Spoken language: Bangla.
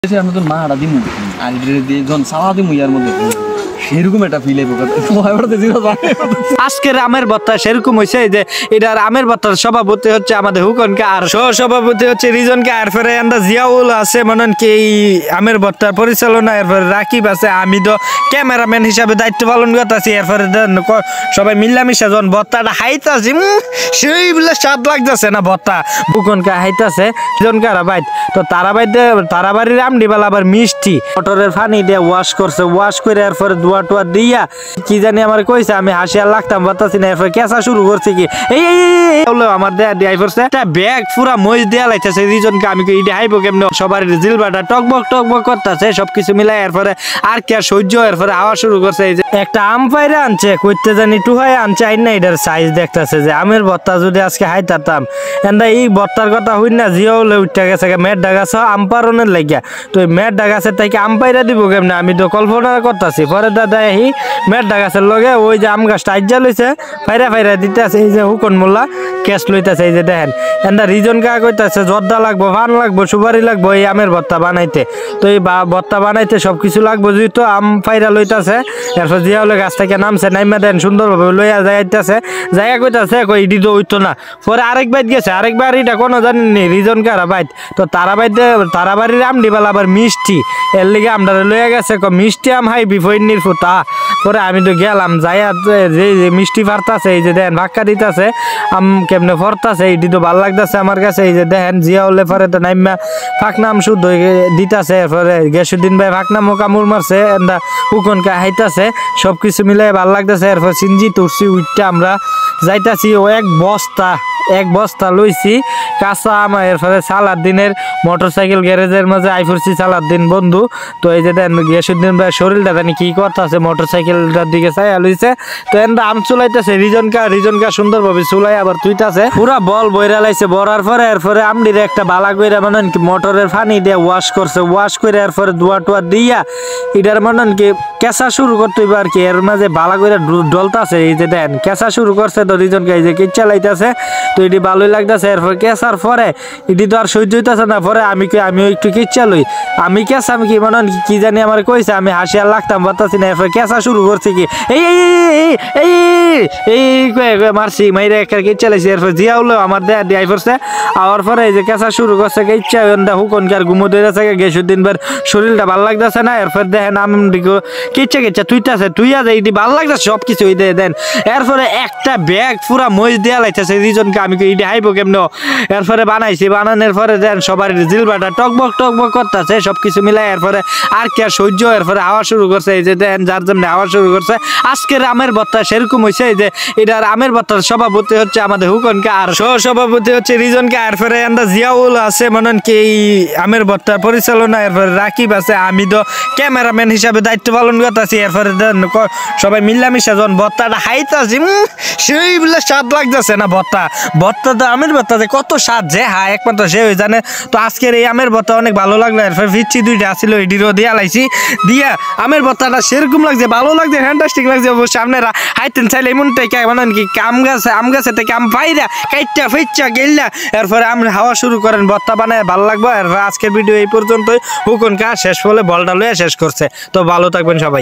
নতুন মারা দিমু আর যখন সালা দিমু ইয়ার মধ্যে সেরকম একটা ফিল আজকের আমের ভর্তা সেরকম হয়েছে যে এটার আমের ভর্তার সভাপতি হচ্ছে আমাদের হুকনকে আর সহ সভাপতি হচ্ছে রিজনকে আর ফেরে জিয়াউল আছে মনে কি এই আমের ভর্তার পরিচালনা এরপরে রাকিব আছে আমি তো ক্যামেরাম্যান হিসাবে দায়িত্ব পালন করতেছি এরপরে সবাই মিলামিশা যখন ভর্তাটা হাইতাছি সেই বলে স্বাদ লাগতেছে না ভর্তা হুকনকে হাইতাছে রিজনকার বাইত তো তারাবাড়ির আমডিবাল আবার মিষ্টি মটরের পানি দিয়ে ওয়াশ করছে ওয়াশ করে এরপরে টুয়া দিয়া কি জানি আমার কইছে আমি হাসিয়া লাগতাম বাতাসি না এরপর কেঁচা শুরু করছে কি এই আমার দেয়া পড়ছে একটা ব্যাগ পুরা মহিষ দেয়া লাইতেছে রিজনকে আমি ইডে হাইবো কেমন সবার জিলবাটা টকবক টকবক করতেছে সবকিছু মিলাই এরপরে আর কে সহ্য এরপরে হাওয়া শুরু করছে এই যে একটা আম পাইরে আনছে কইতে জানি টুহাই আনছে আইন না এটার সাইজ দেখতেছে যে আমের ভর্তা যদি আজকে হাইতাম এন্দা এই ভর্তার কথা হই না জিও হলে উঠতে গেছে মেট ডাগাছ আম পারনের লাগিয়া তো মেট ডাগাছের তাইকে আম পাইরা দিব কেমন আমি তো কল্পনা করতেছি পরে দাদা এই মেটটা গাছের লগে ওই যে আম গাছটা আজ্জা লইছে ফাইরা দিতে আছে এই যে হুকন মোল্লা ক্যাশ লইতেছে এই যে দেখেন এন্দা রিজন কা কইতাছে জর্দা লাগবো পান লাগবো সুপারি লাগবো এই আমের ভর্তা বানাইতে তো এই ভর্তা বানাইতে সবকিছু লাগবো যেহেতু আম ফাইরা লইতাছে এরপর জিয়া হলে গাছ থেকে নামছে নাইমা দেন সুন্দরভাবে লইয়া যাইতেছে যাইয়া কইতাছে কই ইডি তো হইতো না পরে আরেক বাইত গেছে আরেকবার এটা কোনো জানেননি রিজন কারা বাইত তো তারাবাড়ির আমডিবাল আবার মিষ্টি এর লিগে আমরা লইয়া গেছে মিষ্টি আম হাই বিফইনির ফুটা পরে আমি তো গেলাম যাইয়া যে মিষ্টি ফারতাছে এই যে দেখেন ভাক্কা দিতেছে আম কেমনে ফরতাছে এইটি তো ভাল লাগতেছে আমার কাছে এই যে দেখেন জিয়া হলে পরে তো নাইমা ফাঁকনাম শুদ্ধ দিতেছে এরপরে গেসুদ্দিন ভাই ফাঁকনাম কামড় মারছে এন্দা উকনকে হাইতাছে সবকিছু মিলাই ভাল লাগতেছে এরপর সিনজি তুরছি উঠটা আমরা যাইতাছি ও এক বস্তা লইছি কাঁচা আম এরপরে সালাদ্দিনের মোটরসাইকেল গ্যারেজের মাঝে আইফুরছি সালাদ্দিন বন্ধু তো এই যে দেন গেসুদ্দিন ভাই শরীরটা জানি কি করতেছে মোটরসাইকেলটার দিকে চাইয়া লইছে তো এন্দা আম চুলাইতেছে রিজনকা সুন্দরভাবে চুলাই আবার তুইতাছে পুরা বল বইরা লাইছে বরার পরে এরপরে আমডিরে একটা বালা কইরা মানে কি মোটরের পানি দিয়ে ওয়াশ করছে ওয়াশ করে এরপরে টুয়া দিয়া এটার মানে কি কেঁচা শুরু করতে হইব আর কি এর মাঝে বালা কইরা ডলতাছে এই যে দেন কেঁচা শুরু করছে তো রিজনকে এই যে কিচ্ছা লাইতাছে তো এটি ভালোই লাগতেছে এরপর কেঁচার পরে এটি তো আর সহ্য হইতেছে না পরে আমিও একটু কিচ্ছা লই আমি কেঁচা আমি কি মানে কি জানি আমার কইছে আমি হাসিয়া লাগতাম বাতাসি না এরপর কেঁচা শুরু করছে কি এই মারছি মাইরে একটা কিচ্ছা লাইছি এরপর জিয়া হলো আমার দেয়া পড়ছে আওয়ার পরে এই যে কেঁচা শুরু করছে কিচ্ছা হুকনকার ঘুমো ধরেছে গেসুদ্দিন বার শরীরটা ভালো লাগতেছে না এরপর দেখেন আম দিকে কিচ্ছা তুইতাছে তুইয়া যে এটি ভালো লাগতেছে সবকিছু ওই দেন এরপরে একটা ব্যাগ পুরা মহিষ দেয়া লাইতেছে রিজনকে আমি ইডি হাইবো কেমন এরপরে বানানোর পরে দেন সবার জিলবাটা টকবক টকবক করতেছে সবকিছু মিলাই এরপরে আর কে সহ্য এরপরে হাওয়া শুরু করছে এই যে দেন যার জন্য হাওয়া শুরু করছে আজকের আমের ভর্তা সেরকম হয়েছে এই যে এটার আমের ভর্তার সভাপতি হচ্ছে আমাদের হুকনকে আর সহ সভাপতি হচ্ছে রিজনকে এরপরে জিয়াউল আছে মনে কি এই আমের ভর্তার পরিচালনা এরপরে রাকিব আছে আমি তো ক্যামেরাম্যান হিসাবে দায়িত্ব পালন করতেছি এরপরে সবাই মিলামিশা যখন ভর্তাটা হাইতাছি সেই বলে স্বাদ লাগতেছে না ভর্তা তো আমের ভর্তা যে কত স্বাদ যে একমাত্র সে জানে তো আজকের এই আমের ভর্তা অনেক ভালো লাগলো এরপর ফিরছি দুইটা আসছিল এটিরও দিয়া লাইছি দিয়া আমের ভর্তাটা সেরকম লাগছে ভালো লাগছে ফ্যান্টাস্টিক লাগছে অবশ্যই আপনারা হাইতেন চাইলে এমন থেকে মানে কি আম গাছে থেকে আম পাইরা কাইটটা ফিচ্ছা গেল্লা এরপরে আমরা হাওয়া শুরু করেন ভর্তা বানায় ভালো লাগবে আর আজকের ভিডিও এই পর্যন্তই হুকন কা শেষ হলে বলটা লয়ে শেষ করছে তো ভালো থাকবেন সবাই।